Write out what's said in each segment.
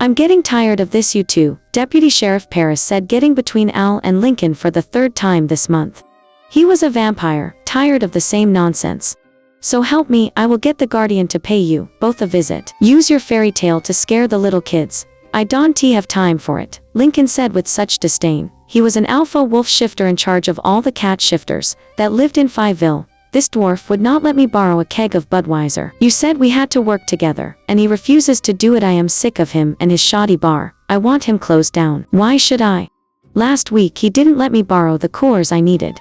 I'm getting tired of this, you two, Deputy Sheriff Paris said, getting between Al and Lincoln for the third time this month. He was a vampire, tired of the same nonsense. So help me, I will get the Guardian to pay you both a visit. Use your fairy tale to scare the little kids. I don't have time for it, Lincoln said with such disdain. He was an alpha wolf shifter in charge of all the cat shifters that lived in Fiveville. This dwarf would not let me borrow a keg of Budweiser. You said we had to work together, and he refuses to do it. I am sick of him and his shoddy bar. I want him closed down. Why should I? Last week he didn't let me borrow the coolers I needed.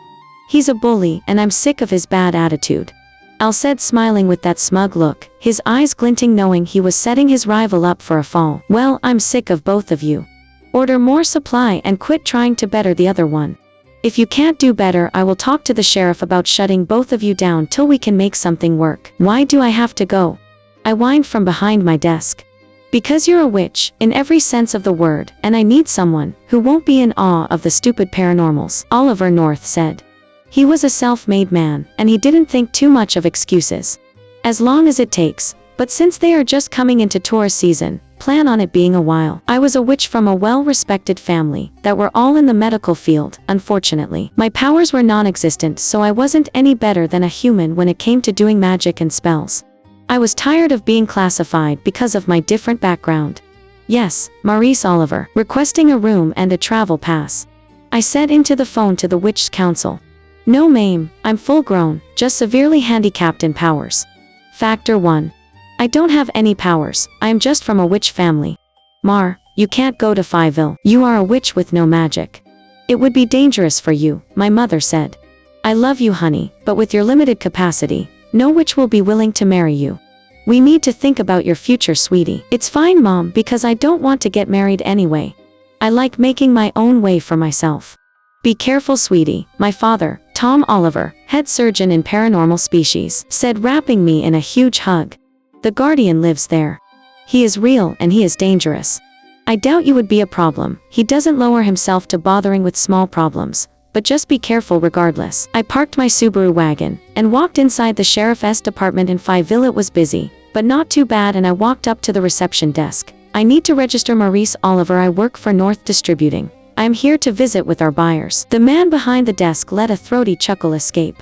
He's a bully, and I'm sick of his bad attitude. Al said, smiling with that smug look, his eyes glinting, knowing he was setting his rival up for a fall. Well, I'm sick of both of you. Order more supply and quit trying to better the other one. If you can't do better, I will talk to the sheriff about shutting both of you down till we can make something work. Why do I have to go? I whined from behind my desk. Because you're a witch, in every sense of the word, and I need someone who won't be in awe of the stupid paranormals, Oliver North said. He was a self-made man, and he didn't think too much of excuses. As long as it takes, but since they are just coming into tourist season, plan on it being a while. I was a witch from a well-respected family that were all in the medical field. Unfortunately, my powers were non-existent, so I wasn't any better than a human when it came to doing magic and spells. I was tired of being classified because of my different background. Yes, Maurice Oliver, requesting a room and a travel pass. I said into the phone to the Witch Council. No ma'am, I'm full grown, just severely handicapped in powers. Factor 1. I don't have any powers, I am just from a witch family. Mar, you can't go to Fiveville. You are a witch with no magic. It would be dangerous for you, my mother said. I love you, honey, but with your limited capacity, no witch will be willing to marry you. We need to think about your future, sweetie. It's fine, Mom, because I don't want to get married anyway. I like making my own way for myself. Be careful, sweetie, my father, Tom Oliver, head surgeon in paranormal species, said, wrapping me in a huge hug. The Guardian lives there. He is real and he is dangerous. I doubt you would be a problem. He doesn't lower himself to bothering with small problems, but just be careful regardless. I parked my Subaru wagon and walked inside the sheriff's department in Fiveville. It was busy, but not too bad, and I walked up to the reception desk. I need to register Maurice Oliver. I work for North Distributing. I am here to visit with our buyers. The man behind the desk let a throaty chuckle escape.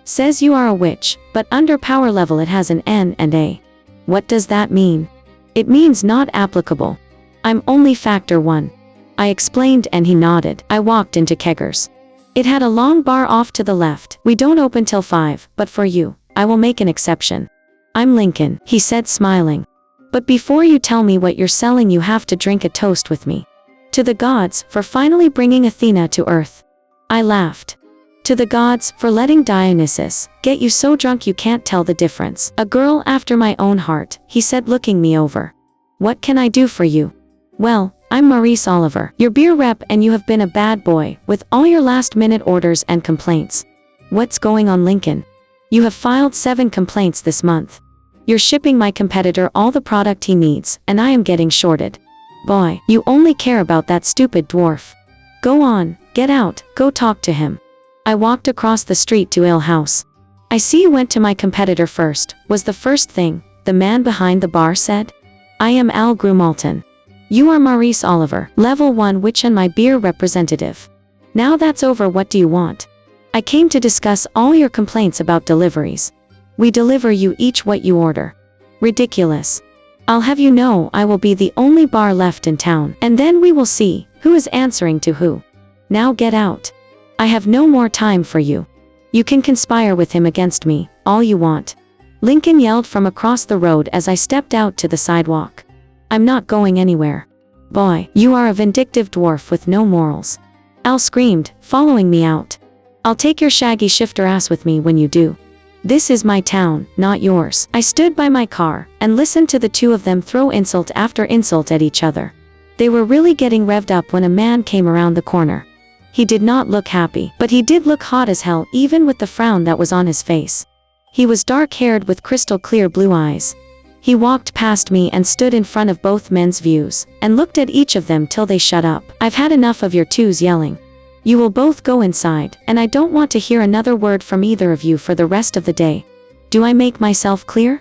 Says you are a witch, but under power level it has an N and A. What does that mean? It means not applicable. I'm only factor 1. I explained, and he nodded. I walked into Keggers. It had a long bar off to the left. We don't open till 5, but for you, I will make an exception. I'm Lincoln, he said, smiling. But before you tell me what you're selling, you have to drink a toast with me. To the gods for finally bringing Athena to earth. I laughed. To the gods for letting Dionysus get you so drunk you can't tell the difference. A girl after my own heart, he said, looking me over. What can I do for you? Well, I'm Maurice Oliver, your beer rep, and you have been a bad boy with all your last-minute orders and complaints. What's going on, Lincoln? You have filed 7 complaints this month. You're shipping my competitor all the product he needs, and I am getting shorted. Boy, you only care about that stupid dwarf. Go on, get out, go talk to him. I walked across the street to Ale House. I see you went to my competitor first, was the first thing the man behind the bar said. I am Al Grumalton. You are Maurice Oliver, level 1 witch and my beer representative. Now that's over, what do you want? I came to discuss all your complaints about deliveries. We deliver you each what you order. Ridiculous. I'll have you know I will be the only bar left in town, and then we will see who is answering to who. Now get out. I have no more time for you. You can conspire with him against me, all you want. Lincoln yelled from across the road as I stepped out to the sidewalk. I'm not going anywhere. Boy, you are a vindictive dwarf with no morals. Al screamed, following me out. I'll take your shaggy shifter ass with me when you do. This is my town, not yours. I stood by my car and listened to the two of them throw insult after insult at each other. They were really getting revved up when a man came around the corner. He did not look happy, but he did look hot as hell, even with the frown that was on his face. He was dark-haired with crystal clear blue eyes. He walked past me and stood in front of both men's views, and looked at each of them till they shut up. I've had enough of your twos yelling. You will both go inside, and I don't want to hear another word from either of you for the rest of the day. Do I make myself clear?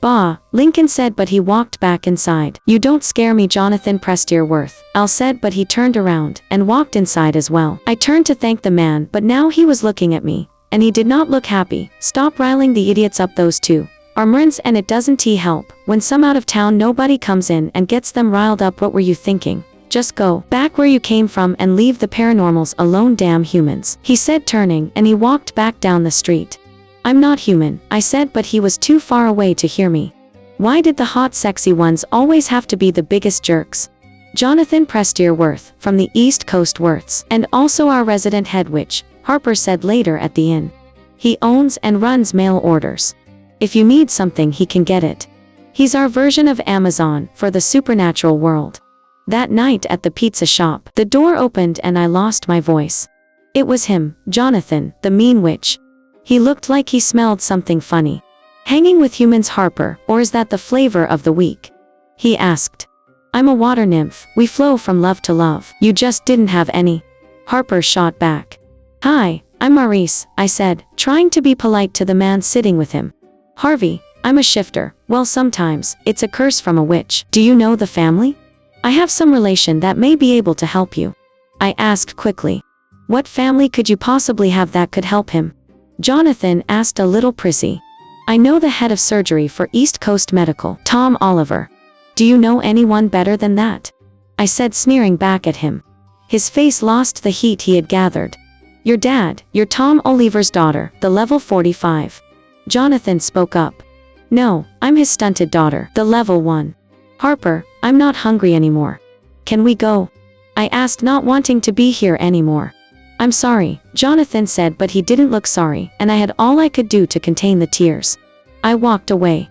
Bah, Lincoln said, but he walked back inside. You don't scare me, Jonathan Presteerworth, Al said, but he turned around and walked inside as well. I turned to thank the man, but now he was looking at me, and he did not look happy. Stop riling the idiots up, those two are Marines, and it doesn't help when some out of town nobody comes in and gets them riled up. What were you thinking? Just go back where you came from and leave the paranormals alone, damn humans, he said, turning, and he walked back down the street. I'm not human, I said, but he was too far away to hear me. Why did the hot sexy ones always have to be the biggest jerks? Jonathan Presteerworth, from the East Coast Worths, and also our resident head witch, Harper said later at the inn. He owns and runs mail orders. If you need something, he can get it. He's our version of Amazon for the supernatural world. That night at the pizza shop, the door opened and I lost my voice. It was him, Jonathan, the mean witch. He looked like he smelled something funny. Hanging with humans, Harper, or is that the flavor of the week? He asked. I'm a water nymph, we flow from love to love. You just didn't have any. Harper shot back. Hi, I'm Maurice, I said, trying to be polite to the man sitting with him. Harvey, I'm a shifter. Well, sometimes it's a curse from a witch. Do you know the family? I have some relation that may be able to help you. I asked quickly. What family could you possibly have that could help him? Jonathan asked a little prissy. I know the head of surgery for East Coast Medical, Tom Oliver. Do you know anyone better than that? I said, sneering back at him. His face lost the heat he had gathered. Your dad, you're Tom Oliver's daughter, the level 45. Jonathan spoke up. No, I'm his stunted daughter, the level 1. Harper, I'm not hungry anymore. Can we go? I asked, not wanting to be here anymore. I'm sorry, Jonathan said, but he didn't look sorry, and I had all I could do to contain the tears. I walked away.